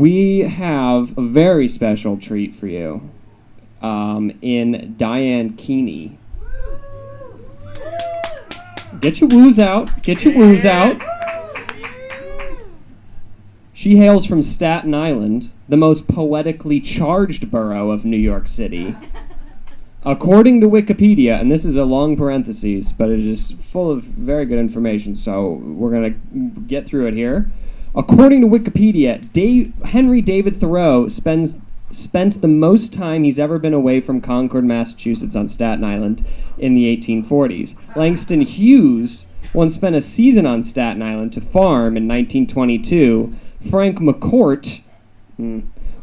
we have a very special treat for you in Diane Keeney. Get your woos out. Get your woos out. She hails from Staten Island, the most poetically charged borough of New York City. According to Wikipedia, and this is a long parentheses, but it is full of very good information, so we're going to get through it here. According to Wikipedia, Henry David Thoreau spent the most time he's ever been away from Concord, Massachusetts on Staten Island in the 1840s. Langston Hughes once spent a season on Staten Island to farm in 1922. Frank McCourt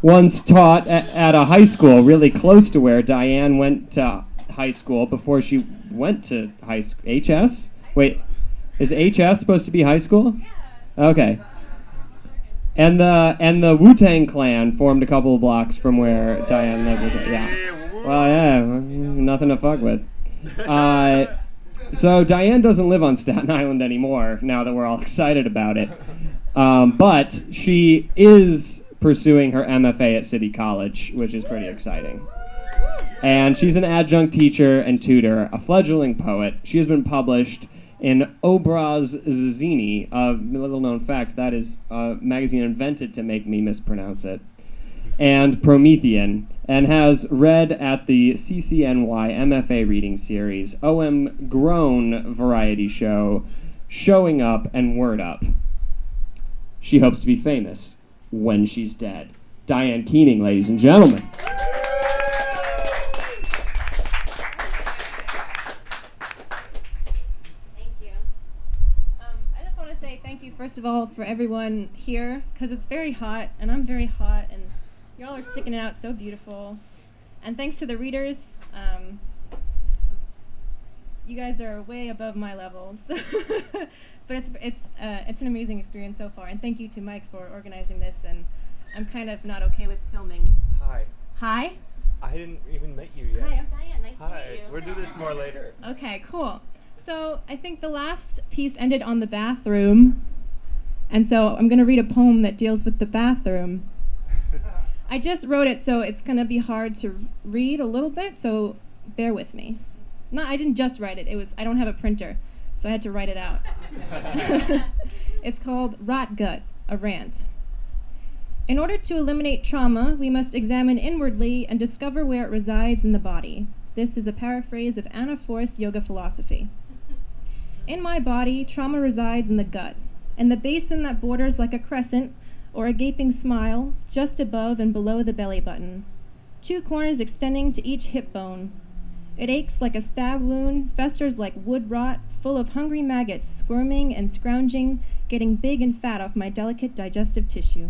once taught at a high school really close to where Diane went to high school before she went to high school. HS? Wait, is HS supposed to be high school? Okay. And the Wu-Tang Clan formed a couple of blocks from where Diane lived. Yeah. Well, yeah, nothing to fuck with. So Diane doesn't live on Staten Island anymore, now that we're all excited about it. But she is pursuing her MFA at City College, which is pretty exciting. And she's an adjunct teacher and tutor, a fledgling poet. She has been published in Obraz Zini, a little-known fact, that is a magazine invented to make me mispronounce it, and Promethean, and has read at the CCNY MFA reading series, OM Grown variety show, Showing Up and Word Up. She hopes to be famous when she's dead. Diane Keeney, ladies and gentlemen. First of all, for everyone here, because it's very hot, and I'm very hot, and y'all are sticking it out so beautiful. And thanks to the readers, you guys are way above my levels. But it's an amazing experience so far, and thank you to Mike for organizing this. And I'm kind of not okay with filming. Hi. Hi? I hadn't even met you yet. Hi, I'm Diane. Nice to meet you. We'll do this more later. Okay, cool. So I think the last piece ended on the bathroom. And so I'm going to read a poem that deals with the bathroom. I just wrote it, so it's going to be hard to read a little bit, so bear with me. No, I didn't just write it. I don't have a printer, so I had to write it out. It's called Rotgut, a rant. In order to eliminate trauma, we must examine inwardly and discover where it resides in the body. This is a paraphrase of Anna Forrest's yoga philosophy. In my body, trauma resides in the gut, and the basin that borders like a crescent or a gaping smile just above and below the belly button, 2 corners extending to each hip bone. It aches like a stab wound, festers like wood rot, full of hungry maggots squirming and scrounging, getting big and fat off my delicate digestive tissue.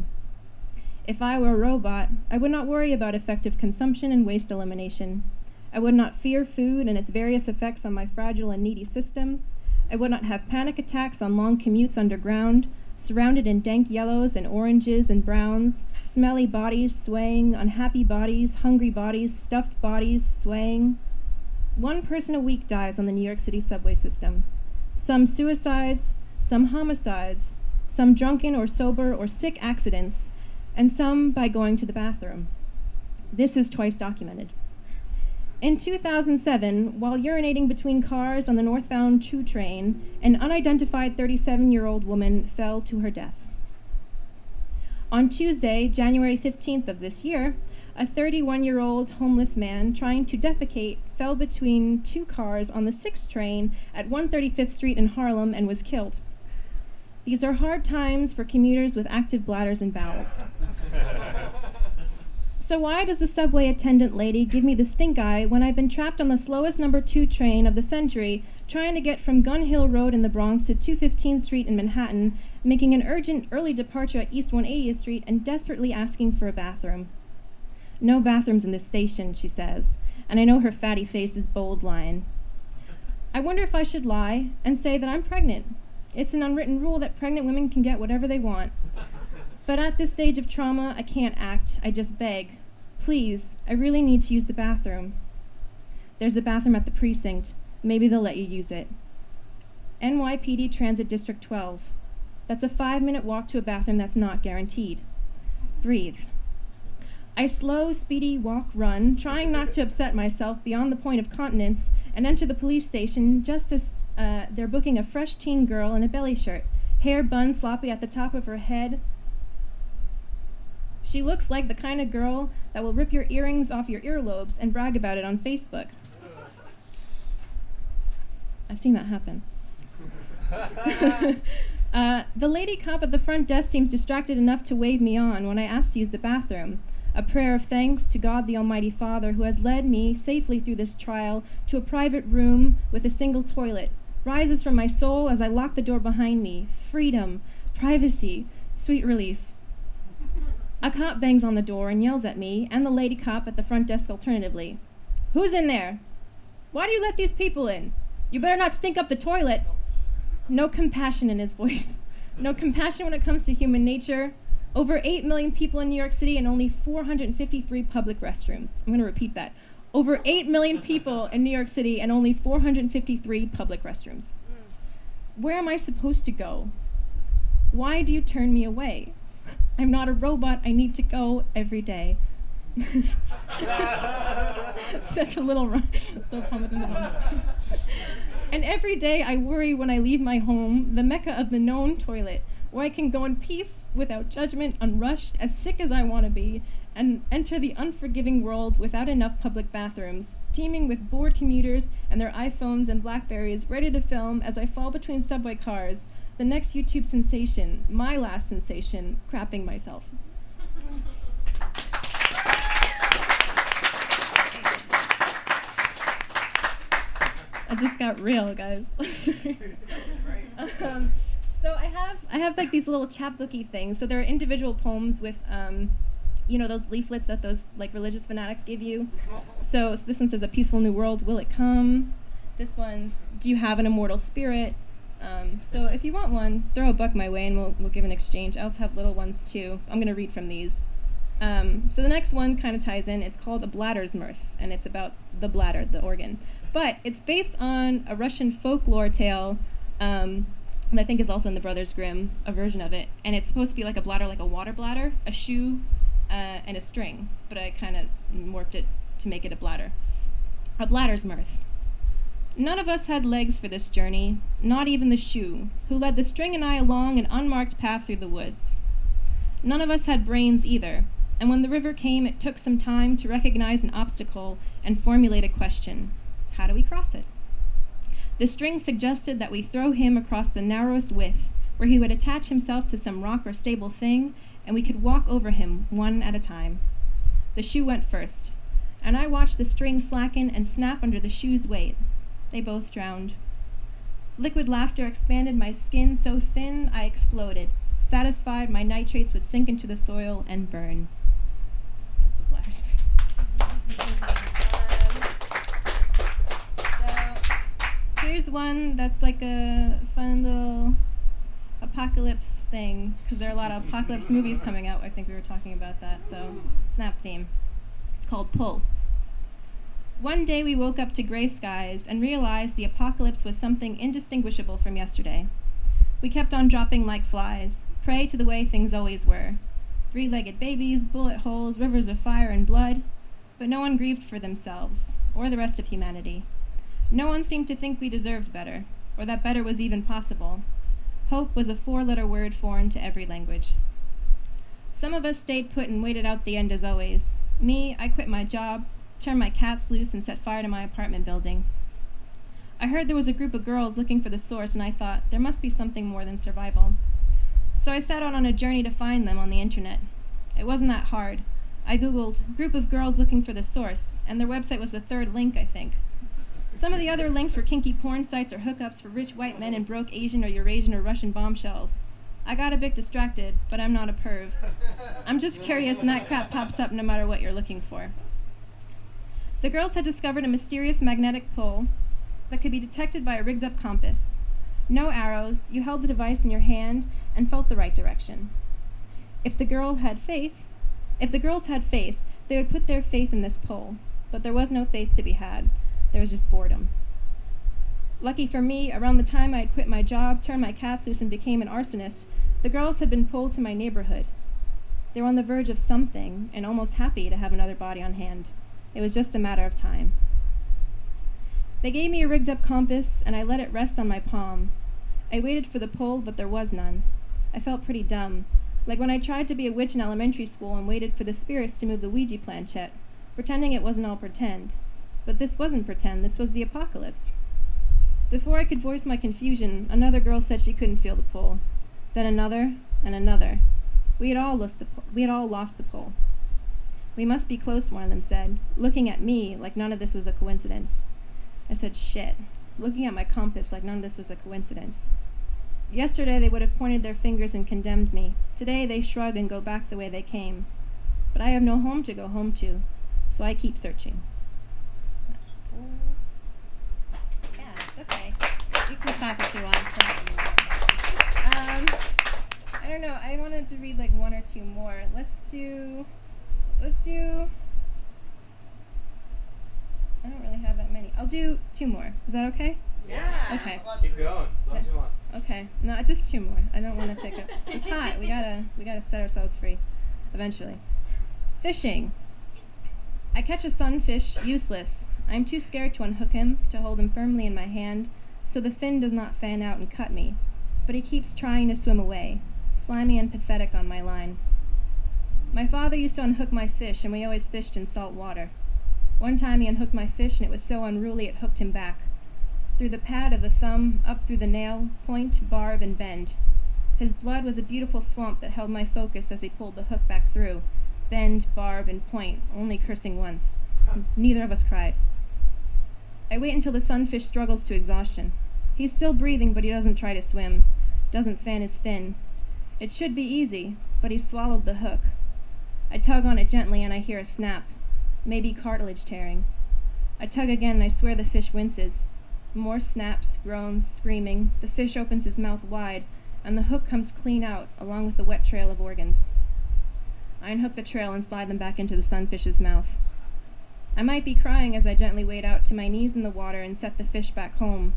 If I were a robot, I would not worry about effective consumption and waste elimination. I would not fear food and its various effects on my fragile and needy system. I would not have panic attacks on long commutes underground, surrounded in dank yellows and oranges and browns, smelly bodies swaying, unhappy bodies, hungry bodies, stuffed bodies swaying. 1 person a week dies on the New York City subway system. Some suicides, some homicides, some drunken or sober or sick accidents, and some by going to the bathroom. This is twice documented. In 2007, while urinating between cars on the northbound 2 train, an unidentified 37-year-old woman fell to her death. On Tuesday, January 15th of this year, a 31-year-old homeless man trying to defecate fell between 2 cars on the 6th train at 135th Street in Harlem and was killed. These are hard times for commuters with active bladders and bowels. So why does the subway attendant lady give me the stink eye when I've been trapped on the slowest number 2 train of the century, trying to get from Gun Hill Road in the Bronx to 215th Street in Manhattan, making an urgent early departure at East 180th Street, and desperately asking for a bathroom? No bathrooms in this station, she says, and I know her fatty face is bold lying. I wonder if I should lie and say that I'm pregnant. It's an unwritten rule that pregnant women can get whatever they want. But at this stage of trauma, I can't act, I just beg. Please, I really need to use the bathroom. There's a bathroom at the precinct. Maybe they'll let you use it. NYPD Transit District 12. That's a 5-minute walk to a bathroom that's not guaranteed. Breathe. I slow, speedy walk, run, trying not to upset myself beyond the point of continence, and enter the police station just as they're booking a fresh teen girl in a belly shirt, hair bun sloppy at the top of her head. She looks like the kind of girl that will rip your earrings off your earlobes and brag about it on Facebook. I've seen that happen. The lady cop at the front desk seems distracted enough to wave me on when I ask to use the bathroom. A prayer of thanks to God the Almighty Father, who has led me safely through this trial to a private room with a single toilet, rises from my soul as I lock the door behind me. Freedom, privacy, sweet release. A cop bangs on the door and yells at me and the lady cop at the front desk alternatively. Who's in there? Why do you let these people in? You better not stink up the toilet. No compassion in his voice. No compassion when it comes to human nature. Over 8 million people in New York City and only 453 public restrooms. I'm going to repeat that. Over 8 million people in New York City and only 453 public restrooms. Where am I supposed to go? Why do you turn me away? I'm not a robot. I need to go every day. That's a little poem within the poem. And every day I worry when I leave my home, the mecca of the known toilet, where I can go in peace, without judgment, unrushed, as sick as I want to be, and enter the unforgiving world without enough public bathrooms, teeming with bored commuters and their iPhones and Blackberries ready to film as I fall between subway cars, the next YouTube sensation, my last sensation, crapping myself. I just got real, guys. So I have like these little chapbooky things. So there are individual poems with, those leaflets that those like religious fanatics give you. So this one says, "A peaceful new world, will it come?" This one's, "Do you have an immortal spirit?" So if you want one, throw a buck my way and we'll give an exchange. I also have little ones too. I'm gonna read from these. So the next one kind of ties in. It's called "A Bladder's Mirth," and it's about the bladder, the organ. But it's based on a Russian folklore tale, that I think is also in the Brothers Grimm, a version of it. And it's supposed to be like a bladder, like a water bladder, a shoe, and a string. But I kind of morphed it to make it a bladder. A Bladder's Mirth. None of us had legs for this journey, not even the shoe, who led the string and I along an unmarked path through the woods. None of us had brains either, and when the river came, it took some time to recognize an obstacle and formulate a question. How do we cross it? The string suggested that we throw him across the narrowest width, where he would attach himself to some rock or stable thing, and we could walk over him one at a time. The shoe went first, and I watched the string slacken and snap under the shoe's weight. They both drowned. Liquid laughter expanded my skin so thin I exploded, satisfied my nitrates would sink into the soil and burn. That's a bladder's mirth. Here's one that's like a fun little apocalypse thing, because there are a lot of apocalypse movies coming out. I think we were talking about that, so snap theme. It's called Pull. One day we woke up to gray skies and realized the apocalypse was something indistinguishable from yesterday. We kept on dropping like flies, prey to the way things always were. Three-legged babies, bullet holes, rivers of fire and blood, but no one grieved for themselves, or the rest of humanity. No one seemed to think we deserved better, or that better was even possible. Hope was a four-letter word foreign to every language. Some of us stayed put and waited out the end as always. Me, I quit my job, turned my cats loose, and set fire to my apartment building. I heard there was a group of girls looking for the source, and I thought, there must be something more than survival. So I set out on a journey to find them on the internet. It wasn't that hard. I Googled, "group of girls looking for the source," and their website was the third link, I think. Some of the other links were kinky porn sites or hookups for rich white men and broke Asian or Eurasian or Russian bombshells. I got a bit distracted, but I'm not a perv. I'm just curious, and that crap pops up no matter what you're looking for. The girls had discovered a mysterious magnetic pull that could be detected by a rigged-up compass. No arrows, you held the device in your hand and felt the right direction. If the girls had faith, they would put their faith in this pull, but there was no faith to be had. There was just boredom. Lucky for me, around the time I had quit my job, turned my cats loose, and became an arsonist, the girls had been pulled to my neighborhood. They were on the verge of something and almost happy to have another body on hand. It was just a matter of time. They gave me a rigged-up compass, and I let it rest on my palm. I waited for the pull, but there was none. I felt pretty dumb, like when I tried to be a witch in elementary school and waited for the spirits to move the Ouija planchette, pretending it wasn't all pretend. But this wasn't pretend, this was the apocalypse. Before I could voice my confusion, another girl said she couldn't feel the pull. Then another, and another. We had all lost the pull. We must be close, one of them said, looking at me like none of this was a coincidence. I said, shit, looking at my compass like none of this was a coincidence. Yesterday they would have pointed their fingers and condemned me. Today they shrug and go back the way they came. But I have no home to go home to, so I keep searching. That's cool. Yeah, okay. You can clap if you want. I don't know, I wanted to read like one or two more. Let's do, I don't really have that many. I'll do two more. Is that okay? Yeah. Okay. Keep going, as long as you want. Okay. No, just two more. I don't want to take it. It's hot. We gotta set ourselves free eventually. Fishing. I catch a sunfish, useless. I'm too scared to unhook him, to hold him firmly in my hand, so the fin does not fan out and cut me. But he keeps trying to swim away, slimy and pathetic on my line. My father used to unhook my fish, and we always fished in salt water. One time he unhooked my fish, and it was so unruly it hooked him back. Through the pad of the thumb, up through the nail, point, barb, and bend. His blood was a beautiful swamp that held my focus as he pulled the hook back through. Bend, barb, and point, only cursing once. Neither of us cried. I wait until the sunfish struggles to exhaustion. He's still breathing, but he doesn't try to swim, doesn't fan his fin. It should be easy, but he swallowed the hook. I tug on it gently, and I hear a snap. Maybe cartilage tearing. I tug again, and I swear the fish winces. More snaps, groans, screaming. The fish opens his mouth wide, and the hook comes clean out, along with the wet trail of organs. I unhook the trail and slide them back into the sunfish's mouth. I might be crying as I gently wade out to my knees in the water and set the fish back home,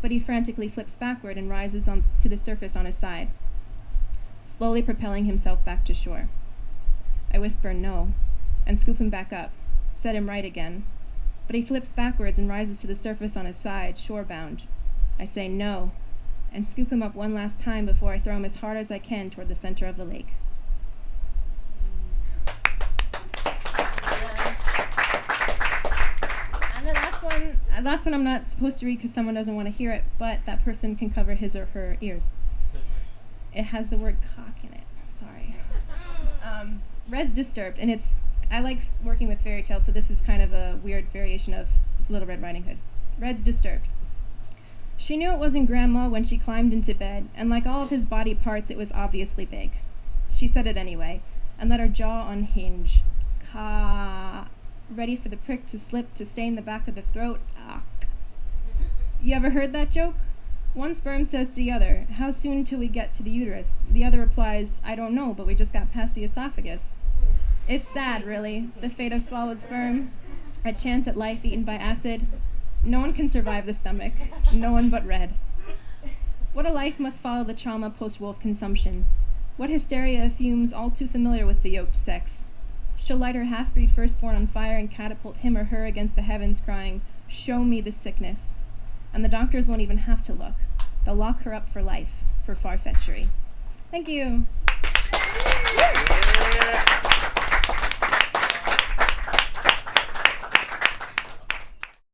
but he frantically flips backward and rises to the surface on his side, slowly propelling himself back to shore. I whisper no, and scoop him back up, set him right again, but he flips backwards and rises to the surface on his side, shore-bound. I say no, and scoop him up one last time before I throw him as hard as I can toward the center of the lake. And the last one I'm not supposed to read because someone doesn't want to hear it, but that person can cover his or her ears. It has the word cock in it. Sorry. Red's Disturbed, and I like working with fairy tales, so this is kind of a weird variation of Little Red Riding Hood. Red's Disturbed. She knew it wasn't Grandma when she climbed into bed, and like all of his body parts, it was obviously big. She said it anyway, and let her jaw unhinge. Ka. Ready for the prick to slip to stain the back of the throat. Ah. You ever heard that joke? One sperm says to the other, "How soon till we get to the uterus?" The other replies, "I don't know, but we just got past the esophagus." It's sad, really, the fate of swallowed sperm. A chance at life eaten by acid. No one can survive the stomach. No one but Red. What a life must follow the trauma post-wolf consumption. What hysteria of fumes all too familiar with the yoked sex. She'll light her half-breed firstborn on fire and catapult him or her against the heavens, crying, "Show me the sickness." And the doctors won't even have to look. They'll lock her up for life, for farfetchery. Thank you.